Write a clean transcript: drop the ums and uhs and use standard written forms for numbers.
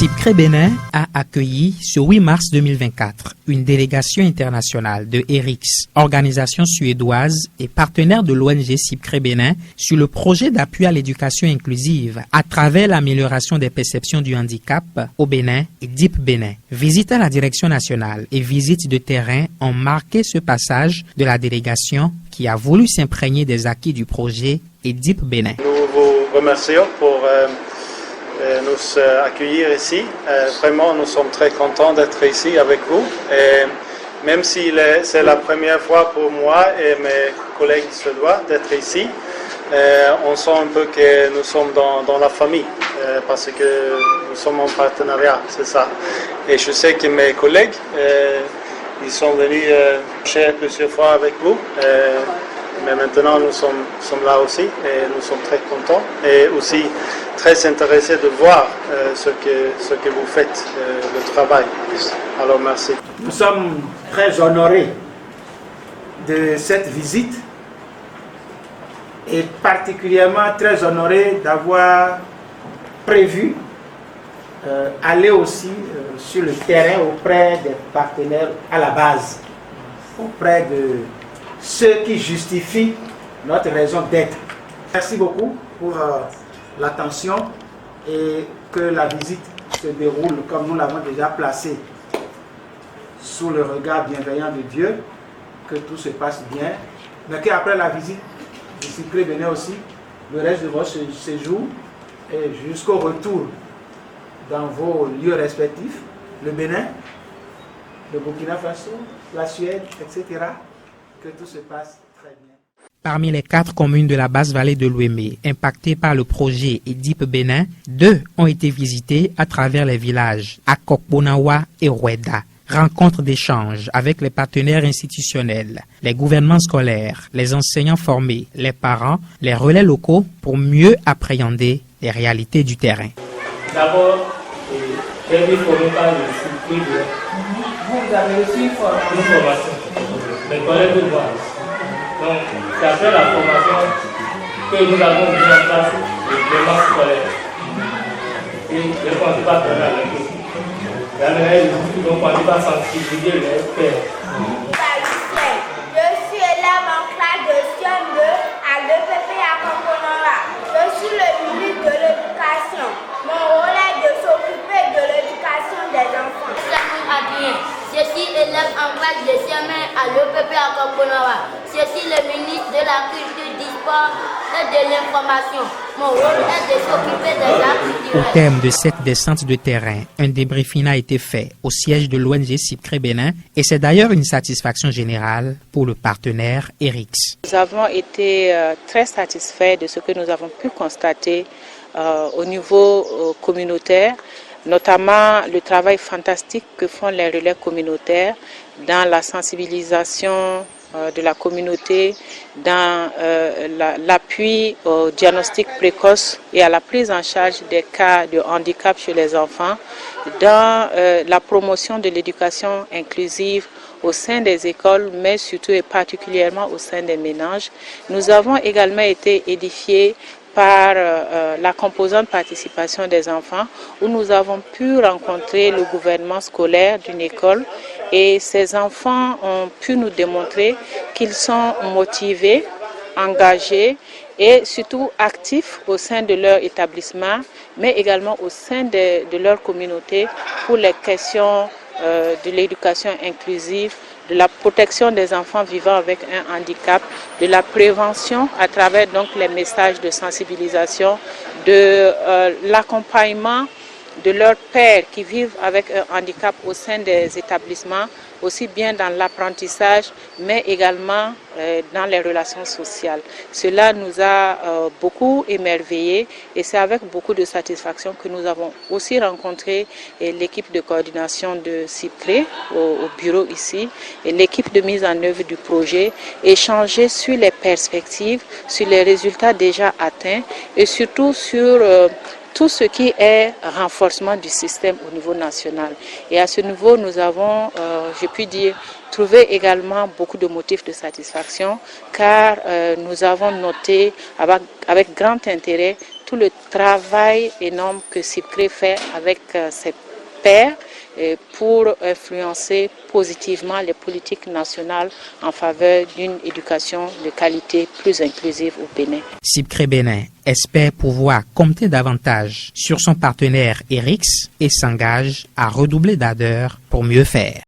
CIPCRE Bénin a accueilli ce 8 mars 2024 une délégation internationale de ERIX, organisation suédoise et partenaire de l'ONG CIPCRE Bénin, sur le projet d'appui à l'éducation inclusive à travers l'amélioration des perceptions du handicap au Bénin et DIP Bénin. Visite à la direction nationale et visite de terrain ont marqué ce passage de la délégation qui a voulu s'imprégner des acquis du projet et DIP Bénin. Nous vous remercions pour nous accueillir ici. Vraiment, nous sommes très contents d'être ici avec vous. Et même si c'est la première fois pour moi et mes collègues suédois d'être ici, on sent un peu que nous sommes dans la famille parce que nous sommes en partenariat, c'est ça. Et je sais que mes collègues, ils sont venus chercher plusieurs fois avec vous. Mais maintenant, nous sommes là aussi et nous sommes très contents et aussi très intéressés de voir ce que vous faites, le travail. Alors, merci. Nous sommes très honorés de cette visite et particulièrement très honorés d'avoir prévu aller aussi sur le terrain auprès des partenaires à la base, auprès de ceux qui justifient notre raison d'être. Merci beaucoup pour l'attention et que la visite se déroule comme nous l'avons déjà placé sous le regard bienveillant de Dieu, que tout se passe bien, mais qu'après la visite du CIPCRE Bénin aussi, le reste de votre séjour et jusqu'au retour dans vos lieux respectifs, le Bénin, le Burkina Faso, la Suède, etc., que tout se passe très bien. Parmi les 4 communes de la basse vallée de l'Ouémé impactées par le projet EDIP Bénin, 2 ont été visitées à travers les villages Akokbonawa et Roueda. Rencontre d'échange avec les partenaires institutionnels, les gouvernements scolaires, les enseignants formés, les parents, les relais locaux pour mieux appréhender les réalités du terrain. D'abord, j'ai été formé par le CIPCRE. Vous avez reçu une formation. Les collègues de base. Donc, c'est après la formation que nous avons mis en place le démarche scolaire. Et les participants avec eux. Donc, on va sensibiliser les pères. Je suis élève en classe de CM2 à l'EPP à Komponola. Je suis le ministre de l'Éducation. Mon rôle est de s'occuper de l'éducation des enfants. Je suis élève en classe de CM1 à l'EPP à Komponola. Je suis le ministre de la Culture, du Sport et de l'Information. Mon rôle est de s'occuper des arts culturels. Au terme de cette descente de terrain, un débriefing a été fait au siège de l'ONG CIPCRE Bénin et c'est d'ailleurs une satisfaction générale pour le partenaire ERIX. Nous avons été très satisfaits de ce que nous avons pu constater au niveau communautaire, notamment le travail fantastique que font les relais communautaires dans la sensibilisation de la communauté, dans l'appui au diagnostic précoce et à la prise en charge des cas de handicap chez les enfants, dans la promotion de l'éducation inclusive au sein des écoles, mais surtout et particulièrement au sein des ménages. Nous avons également été édifiés par la composante participation des enfants, où nous avons pu rencontrer le gouvernement scolaire d'une école et ces enfants ont pu nous démontrer qu'ils sont motivés, engagés et surtout actifs au sein de leur établissement, mais également au sein de leur communauté pour les questions de l'éducation inclusive, de la protection des enfants vivant avec un handicap, de la prévention à travers donc les messages de sensibilisation, de l'accompagnement de leurs pairs qui vivent avec un handicap au sein des établissements, aussi bien dans l'apprentissage, mais également dans les relations sociales. Cela nous a beaucoup émerveillés et c'est avec beaucoup de satisfaction que nous avons aussi rencontré l'équipe de coordination de CIPCRE au bureau ici et l'équipe de mise en œuvre du projet, échanger sur les perspectives, sur les résultats déjà atteints et surtout sur tout ce qui est renforcement du système au niveau national. Et à ce niveau, nous avons, je puis dire, trouvé également beaucoup de motifs de satisfaction car nous avons noté avec grand intérêt tout le travail énorme que CIPCRE fait avec ses pairs pour influencer positivement les politiques nationales en faveur d'une éducation de qualité plus inclusive au Bénin. CIPCRE Bénin espère pouvoir compter davantage sur son partenaire ERICS et s'engage à redoubler d'ardeur pour mieux faire.